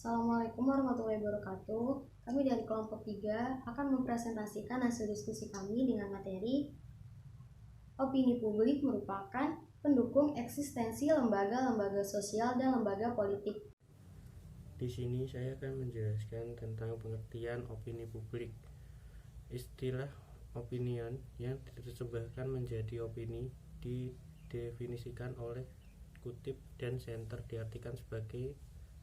Assalamualaikum warahmatullahi wabarakatuh. Kami dari kelompok 3 akan mempresentasikan hasil diskusi kami dengan materi opini publik merupakan pendukung eksistensi lembaga-lembaga sosial dan lembaga politik. Di sini saya akan menjelaskan tentang pengertian opini publik. Istilah opinion yang diterjemahkan menjadi opini didefinisikan oleh kutip dan center diartikan sebagai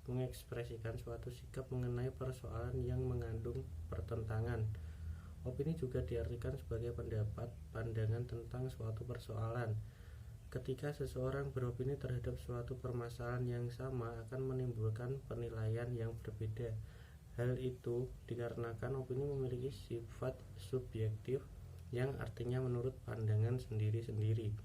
mengekspresikan suatu sikap mengenai persoalan yang mengandung pertentangan. Opini juga diartikan sebagai pendapat, pandangan tentang suatu persoalan. Ketika seseorang beropini terhadap suatu permasalahan yang sama akan menimbulkan penilaian yang berbeda. Hal itu dikarenakan opini memiliki sifat subjektif yang artinya menurut pandangan sendiri-sendiri.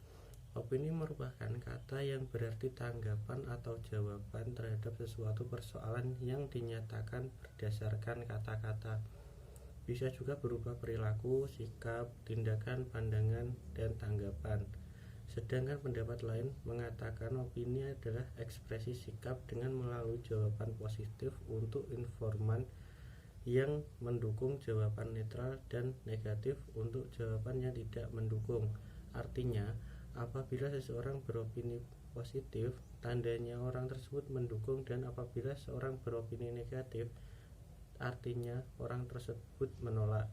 Opini merupakan kata yang berarti tanggapan atau jawaban terhadap sesuatu persoalan yang dinyatakan berdasarkan kata-kata. Bisa juga berupa perilaku, sikap, tindakan, pandangan, dan tanggapan. Sedangkan pendapat lain mengatakan opini adalah ekspresi sikap dengan melalui jawaban positif untuk informan yang mendukung jawaban netral dan negatif untuk jawaban yang tidak mendukung. Artinya, apabila seseorang beropini positif, tandanya orang tersebut mendukung, dan apabila seseorang beropini negatif, artinya orang tersebut menolak.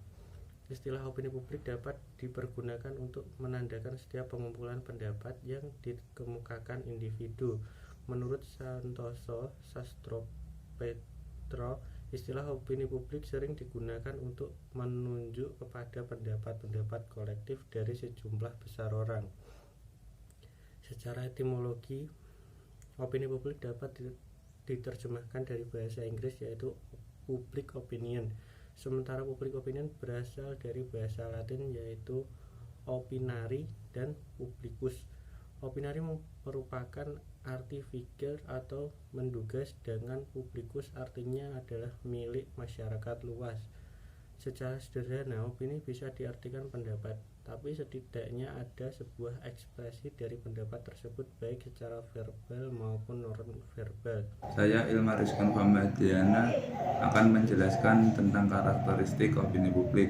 Istilah opini publik dapat dipergunakan untuk menandakan setiap pengumpulan pendapat yang dikemukakan individu. Menurut Santoso Sastropetro, istilah opini publik sering digunakan untuk menunjuk kepada pendapat-pendapat kolektif dari sejumlah besar orang. Secara etimologi, opini publik dapat diterjemahkan dari bahasa Inggris yaitu public opinion. Sementara public opinion berasal dari bahasa Latin yaitu opinari dan publicus. Opinari merupakan arti fikir atau menduga, sedangkan publicus artinya adalah milik masyarakat luas. Secara sederhana, opini bisa diartikan pendapat, tapi setidaknya ada sebuah ekspresi dari pendapat tersebut baik secara verbal maupun non-verbal. Saya Ilma Rizkan Famadiana akan menjelaskan tentang karakteristik opini publik.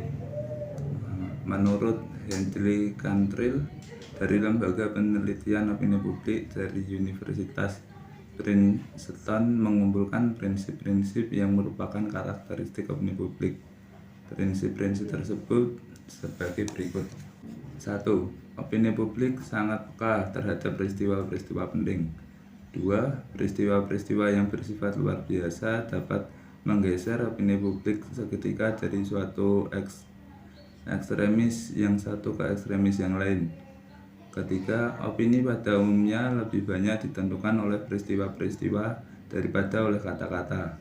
Menurut Hendley Cantrell dari Lembaga Penelitian Opini Publik dari Universitas Princeton mengumpulkan prinsip-prinsip yang merupakan karakteristik opini publik. Prinsip-prinsip tersebut sebagai berikut. 1. Opini publik sangat peka terhadap peristiwa-peristiwa penting. 2. Peristiwa-peristiwa yang bersifat luar biasa dapat menggeser opini publik seketika dari suatu ekstremis yang satu ke ekstremis yang lain. Ketiga, opini pada umumnya lebih banyak ditentukan oleh peristiwa-peristiwa daripada oleh kata-kata,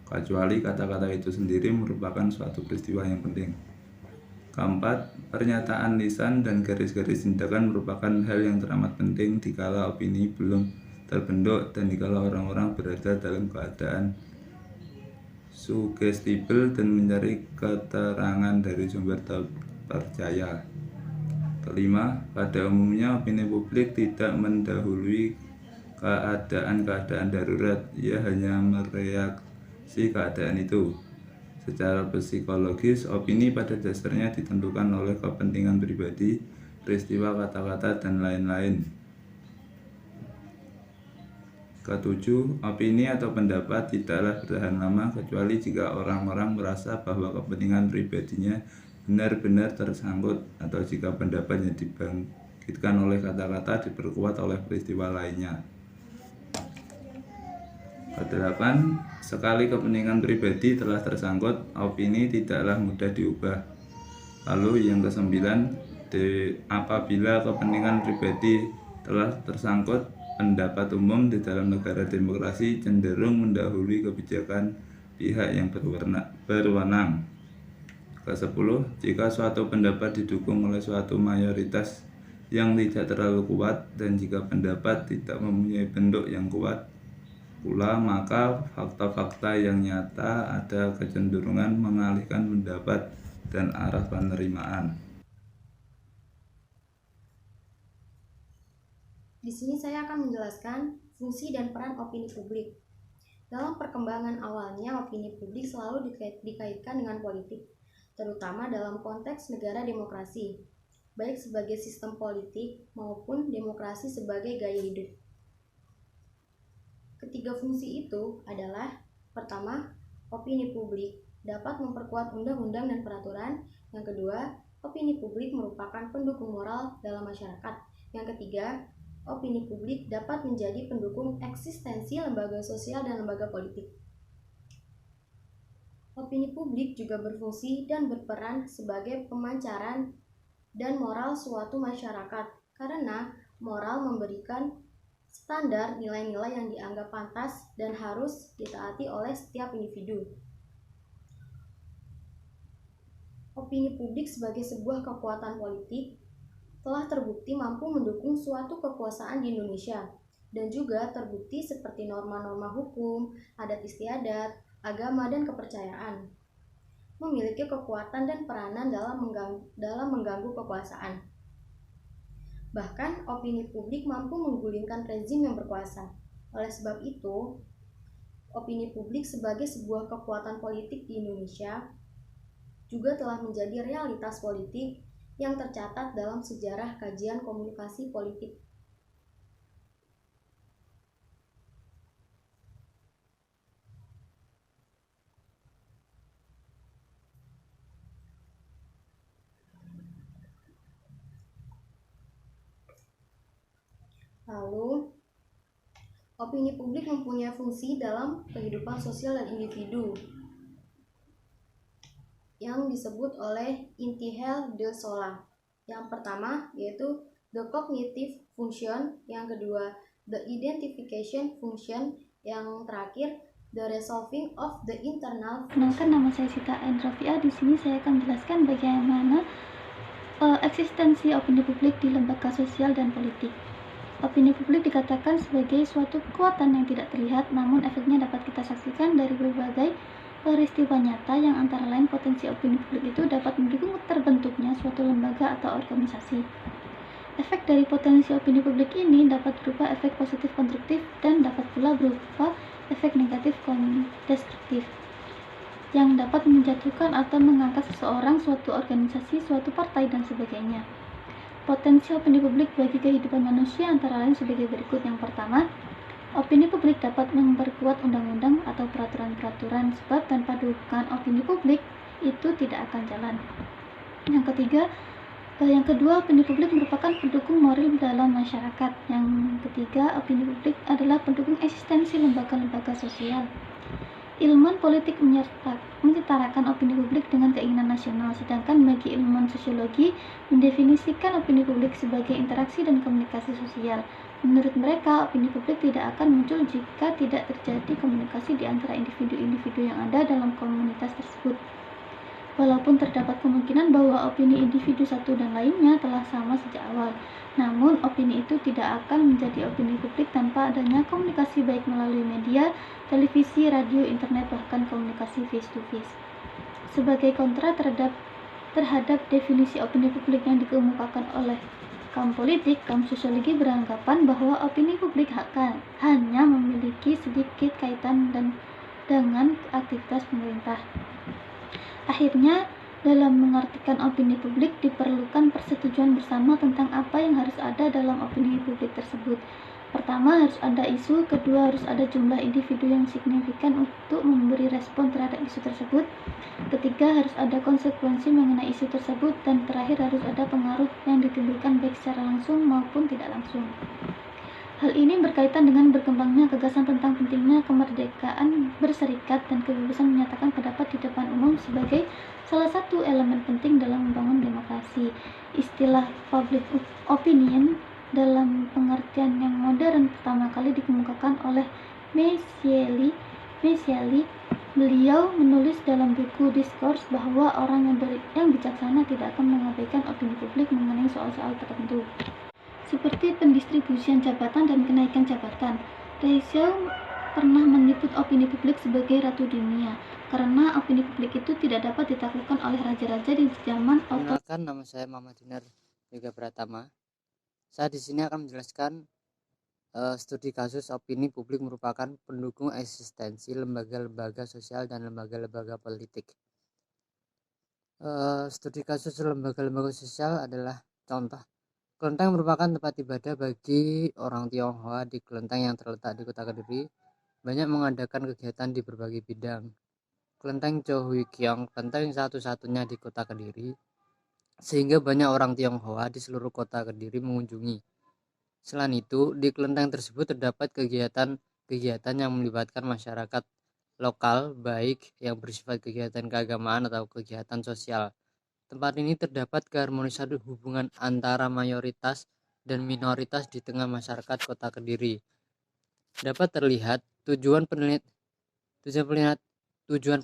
kecuali kata-kata itu sendiri merupakan suatu peristiwa yang penting. Keempat, pernyataan lisan dan garis-garis tindakan merupakan hal yang teramat penting dikala opini belum terbentuk dan dikala orang-orang berada dalam keadaan sugestibel dan mencari keterangan dari sumber terpercaya. Kelima, pada umumnya opini publik tidak mendahului keadaan-keadaan darurat, ia hanya mereaksi keadaan itu. Secara psikologis, opini pada dasarnya ditentukan oleh kepentingan pribadi, peristiwa, kata-kata, dan lain-lain. Ketujuh, opini atau pendapat tidaklah bertahan lama kecuali jika orang-orang merasa bahwa kepentingan pribadinya benar-benar tersangkut atau jika pendapat yang dibangkitkan oleh kata-kata diperkuat oleh peristiwa lainnya. Kedelapan, sekali kepentingan pribadi telah tersangkut, opini tidaklah mudah diubah. Lalu yang kesembilan, apabila kepentingan pribadi telah tersangkut, pendapat umum di dalam negara demokrasi cenderung mendahului kebijakan pihak yang berwenang. Kesepuluh, jika suatu pendapat didukung oleh suatu mayoritas yang tidak terlalu kuat dan jika pendapat tidak mempunyai bentuk yang kuat pula, maka fakta-fakta yang nyata ada kecenderungan mengalihkan pendapat dan arah penerimaan. Di sini saya akan menjelaskan fungsi dan peran opini publik. Dalam perkembangan awalnya, opini publik selalu dikaitkan dengan politik, terutama dalam konteks negara demokrasi, baik sebagai sistem politik maupun demokrasi sebagai gaya hidup. Ketiga fungsi itu adalah: pertama, opini publik dapat memperkuat undang-undang dan peraturan. Yang kedua, opini publik merupakan pendukung moral dalam masyarakat. Yang ketiga, opini publik dapat menjadi pendukung eksistensi lembaga sosial dan lembaga politik. Opini publik juga berfungsi dan berperan sebagai pemancaran dan moral suatu masyarakat, karena moral memberikan standar nilai-nilai yang dianggap pantas dan harus ditaati oleh setiap individu. Opini publik sebagai sebuah kekuatan politik telah terbukti mampu mendukung suatu kekuasaan di Indonesia, dan juga terbukti seperti norma-norma hukum, adat istiadat, agama, dan kepercayaan memiliki kekuatan dan peranan dalam mengganggu kekuasaan. Bahkan, opini publik mampu menggulingkan rezim yang berkuasa. Oleh sebab itu, opini publik sebagai sebuah kekuatan politik di Indonesia juga telah menjadi realitas politik yang tercatat dalam sejarah kajian komunikasi politik. Lalu, opini publik mempunyai fungsi dalam kehidupan sosial dan individu yang disebut oleh Intihel de Sola. Yang pertama yaitu the cognitive function, yang kedua the identification function, yang terakhir the resolving of the internal function. Perkenalkan, nama saya Sita Endrofia. Di sini saya akan menjelaskan bagaimana eksistensi opini publik di lembaga sosial dan politik. Opini publik dikatakan sebagai suatu kekuatan yang tidak terlihat, namun efeknya dapat kita saksikan dari berbagai peristiwa nyata, yang antara lain potensi opini publik itu dapat mendukung terbentuknya suatu lembaga atau organisasi. Efek dari potensi opini publik ini dapat berupa efek positif konstruktif dan dapat pula berupa efek negatif destruktif, yang dapat menjatuhkan atau mengangkat seseorang, suatu organisasi, suatu partai, dan sebagainya. Potensi opini publik bagi kehidupan manusia antara lain sebagai berikut. Yang pertama, opini publik dapat memperkuat undang-undang atau peraturan-peraturan, sebab tanpa dukungan opini publik itu tidak akan jalan. Yang kedua, opini publik merupakan pendukung moral dalam masyarakat. Yang ketiga, opini publik adalah pendukung eksistensi lembaga-lembaga sosial. Ilmuwan politik menyetarakan opini publik dengan keinginan nasional, sedangkan bagi ilmuwan sosiologi mendefinisikan opini publik sebagai interaksi dan komunikasi sosial. Menurut mereka, opini publik tidak akan muncul jika tidak terjadi komunikasi di antara individu-individu yang ada dalam komunitas tersebut. Walaupun terdapat kemungkinan bahwa opini individu satu dan lainnya telah sama sejak awal, namun opini itu tidak akan menjadi opini publik tanpa adanya komunikasi baik melalui media, televisi, radio, internet, bahkan komunikasi face-to-face. Sebagai kontra terhadap definisi opini publik yang dikemukakan oleh kaum politik, kaum sosiologi beranggapan bahwa opini publik hanya memiliki sedikit kaitan dengan aktivitas pemerintah. Akhirnya, dalam mengartikan opini publik diperlukan persetujuan bersama tentang apa yang harus ada dalam opini publik tersebut. Pertama, harus ada isu. Kedua, harus ada jumlah individu yang signifikan untuk memberi respon terhadap isu tersebut. Ketiga, harus ada konsekuensi mengenai isu tersebut. Dan terakhir, harus ada pengaruh yang ditimbulkan baik secara langsung maupun tidak langsung. Hal ini berkaitan dengan berkembangnya gagasan tentang pentingnya kemerdekaan berserikat dan kebebasan menyatakan pendapat di depan umum sebagai salah satu elemen penting dalam membangun demokrasi. Istilah public opinion dalam pengertian yang modern pertama kali dikemukakan oleh Messieli. Beliau menulis dalam buku Discourse bahwa orang yang bijaksana tidak akan mengabaikan opini publik mengenai soal-soal tertentu, seperti pendistribusian jabatan dan kenaikan jabatan. Rousseau pernah menyebut opini publik sebagai ratu dunia, karena opini publik itu tidak dapat ditaklukkan oleh raja-raja di zaman otoriter. Perkenalkan, nama saya Muhammad Dinar Yoga Pratama. Saya di sini akan menjelaskan Studi kasus opini publik merupakan pendukung eksistensi lembaga-lembaga sosial dan lembaga-lembaga politik. Studi kasus lembaga-lembaga sosial adalah contoh. Kelenteng merupakan tempat ibadah bagi orang Tionghoa. Di kelenteng yang terletak di Kota Kediri banyak mengadakan kegiatan di berbagai bidang. Kelenteng Cho Hui Kiong, kelenteng satu-satunya di Kota Kediri, sehingga banyak orang Tionghoa di seluruh Kota Kediri mengunjungi. Selain itu, di kelenteng tersebut terdapat kegiatan yang melibatkan masyarakat lokal, baik yang bersifat kegiatan keagamaan atau kegiatan sosial. Tempat ini terdapat keharmonisan hubungan antara mayoritas dan minoritas di tengah masyarakat Kota Kediri. Dapat terlihat tujuan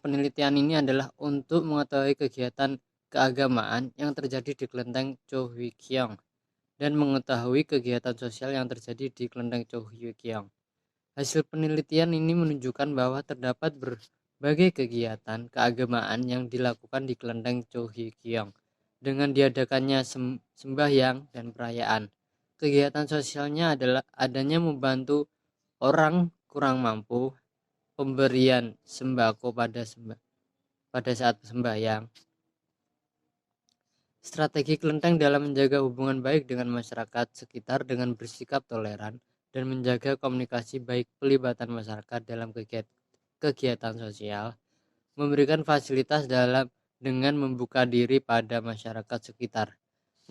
penelitian ini adalah untuk mengetahui kegiatan keagamaan yang terjadi di kelenteng Cho Hui Kiong dan mengetahui kegiatan sosial yang terjadi di kelenteng Cho Hui Kiong. Hasil penelitian ini menunjukkan bahwa terdapat berbagai kegiatan keagamaan yang dilakukan di kelenteng Cho Hui Kiong dengan diadakannya sembahyang dan perayaan. Kegiatan sosialnya adalah adanya membantu orang kurang mampu, pemberian sembako pada saat sembahyang. Strategi kelenteng dalam menjaga hubungan baik dengan masyarakat sekitar dengan bersikap toleran dan menjaga komunikasi baik pelibatan masyarakat dalam kegiatan sosial, memberikan fasilitas dengan membuka diri pada masyarakat sekitar,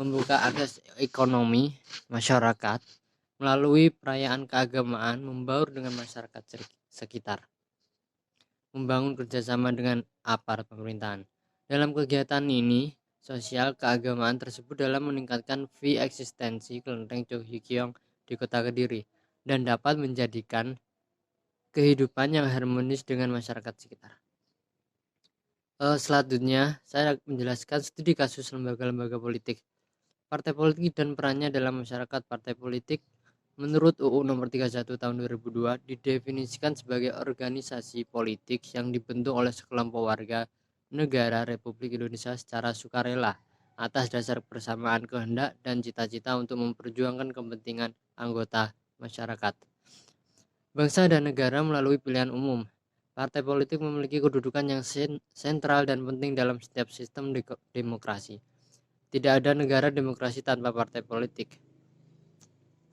membuka akses ekonomi masyarakat melalui perayaan keagamaan, membaur dengan masyarakat sekitar, membangun kerjasama dengan aparat pemerintahan. Dalam kegiatan ini, sosial keagamaan tersebut dalam meningkatkan eksistensi kelenteng Cho Hui Kiong di Kota Kediri dan dapat menjadikan kehidupan yang harmonis dengan masyarakat sekitar. Selanjutnya, saya menjelaskan studi kasus lembaga-lembaga politik. Partai politik dan perannya dalam masyarakat. Partai politik menurut UU Nomor 31 Tahun 2002 didefinisikan sebagai organisasi politik yang dibentuk oleh sekelompok warga negara Republik Indonesia secara sukarela atas dasar persamaan kehendak dan cita-cita untuk memperjuangkan kepentingan anggota masyarakat, bangsa dan negara melalui pilihan umum. Partai politik memiliki kedudukan yang sentral dan penting dalam setiap sistem demokrasi. Tidak ada negara demokrasi tanpa partai politik.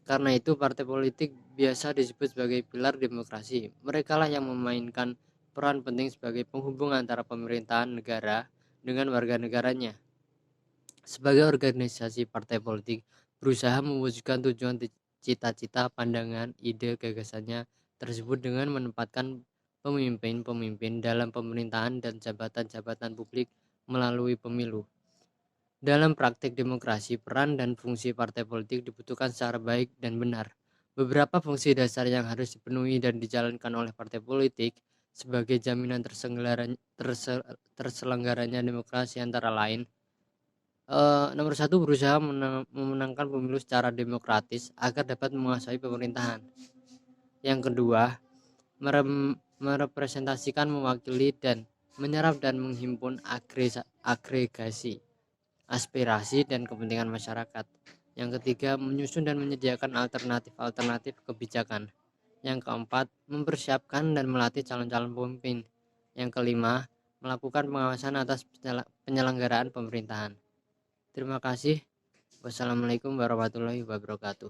Karena itu, partai politik biasa disebut sebagai pilar demokrasi. Merekalah yang memainkan peran penting sebagai penghubung antara pemerintahan negara dengan warga negaranya. Sebagai organisasi, partai politik berusaha mewujudkan tujuan, cita-cita, pandangan, ide, gagasannya tersebut dengan menempatkan pemimpin-pemimpin dalam pemerintahan dan jabatan-jabatan publik melalui pemilu. Dalam praktik demokrasi, peran dan fungsi partai politik dibutuhkan secara baik dan benar. Beberapa fungsi dasar yang harus dipenuhi dan dijalankan oleh partai politik sebagai jaminan terselenggaranya demokrasi antara lain. Nomor 1, berusaha memenangkan pemilu secara demokratis agar dapat menguasai pemerintahan. Yang kedua, merepresentasikan, mewakili, dan menyerap dan menghimpun agregasi aspirasi dan kepentingan masyarakat. Yang ketiga, menyusun dan menyediakan alternatif kebijakan. Yang keempat, mempersiapkan dan melatih calon-calon pemimpin. Yang kelima, melakukan pengawasan atas penyelenggaraan pemerintahan. Terima kasih. Wassalamualaikum warahmatullahi wabarakatuh.